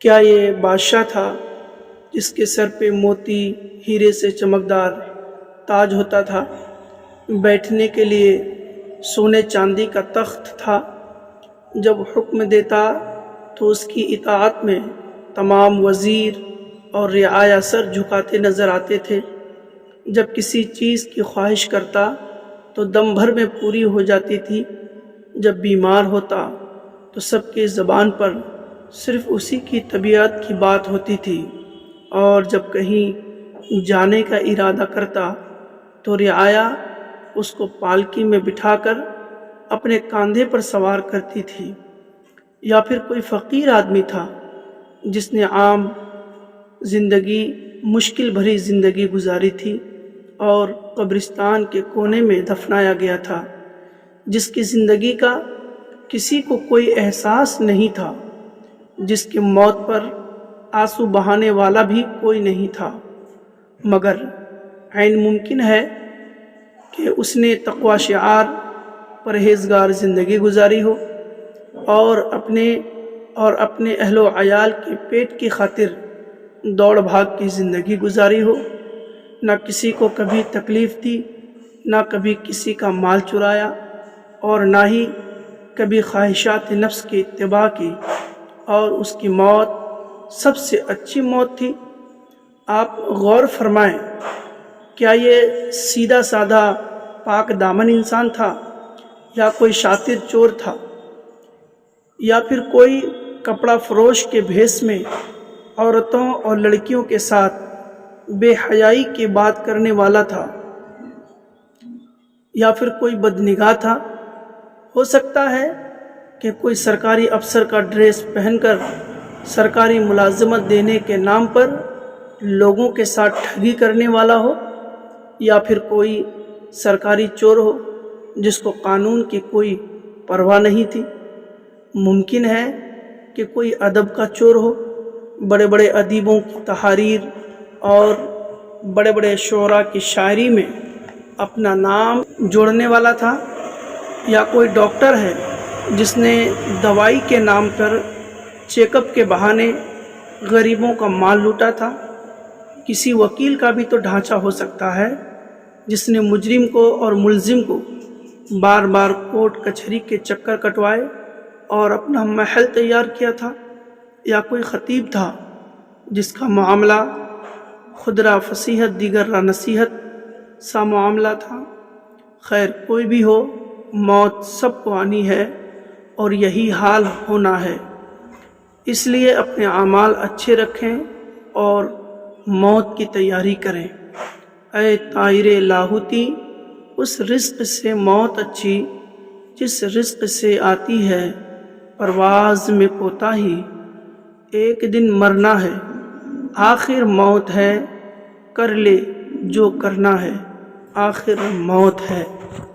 کیا یہ بادشاہ تھا جس کے سر پہ موتی ہیرے سے چمکدار تاج ہوتا تھا، بیٹھنے کے لیے سونے چاندی کا تخت تھا؟ جب حکم دیتا تو اس کی اطاعت میں تمام وزیر اور رعایا سر جھکاتے نظر آتے تھے۔ جب کسی چیز کی خواہش کرتا تو دم بھر میں پوری ہو جاتی تھی۔ جب بیمار ہوتا تو سب کے زبان پر صرف اسی کی طبیعت کی بات ہوتی تھی، اور جب کہیں جانے کا ارادہ کرتا تو رعایا اس کو پالکی میں بٹھا کر اپنے کاندھے پر سوار کرتی تھی۔ یا پھر کوئی فقیر آدمی تھا جس نے عام زندگی، مشکل بھری زندگی گزاری تھی اور قبرستان کے کونے میں دفنایا گیا تھا، جس کی زندگی کا کسی کو کوئی احساس نہیں تھا، جس کی موت پر آنسو بہانے والا بھی کوئی نہیں تھا، مگر عین ممکن ہے کہ اس نے تقوی شعار پرہیزگار زندگی گزاری ہو اور اپنے اہل و عیال کے پیٹ کی خاطر دوڑ بھاگ کی زندگی گزاری ہو، نہ کسی کو کبھی تکلیف دی، نہ کبھی کسی کا مال چرایا، اور نہ ہی کبھی خواہشات نفس کی اتباع کی، اور اس کی موت سب سے اچھی موت تھی۔ آپ غور فرمائیں، کیا یہ سیدھا سادہ پاک دامن انسان تھا، یا کوئی شاطر چور تھا، یا پھر کوئی کپڑا فروش کے بھیس میں عورتوں اور لڑکیوں کے ساتھ بے حیائی کی بات کرنے والا تھا، یا پھر کوئی بدنگاہ تھا؟ ہو سکتا ہے کہ کوئی سرکاری افسر کا ڈریس پہن کر سرکاری ملازمت دینے کے نام پر لوگوں کے ساتھ ٹھگی کرنے والا ہو، یا پھر کوئی سرکاری چور ہو جس کو قانون کی کوئی پرواہ نہیں تھی۔ ممکن ہے کہ کوئی ادب کا چور ہو، بڑے بڑے ادیبوں کی تحاریر اور بڑے بڑے شعراء کی شاعری میں اپنا نام جوڑنے والا تھا، یا کوئی ڈاکٹر ہے جس نے دوائی کے نام پر چیک اپ کے بہانے غریبوں کا مال لوٹا تھا۔ کسی وکیل کا بھی تو ڈھانچہ ہو سکتا ہے جس نے مجرم کو اور ملزم کو بار بار کورٹ کچہری کے چکر کٹوائے اور اپنا محل تیار کیا تھا، یا کوئی خطیب تھا جس کا معاملہ خود را فصیحت دیگر را نصیحت سا معاملہ تھا۔ خیر کوئی بھی ہو، موت سب کو آنی ہے اور یہی حال ہونا ہے، اس لیے اپنے اعمال اچھے رکھیں اور موت کی تیاری کریں۔ اے طائر لاہوتی، اس رزق سے موت اچھی جس رزق سے آتی ہے پرواز میں کوتاہی، ایک دن مرنا ہے آخر موت ہے، کر لے جو کرنا ہے آخر موت ہے۔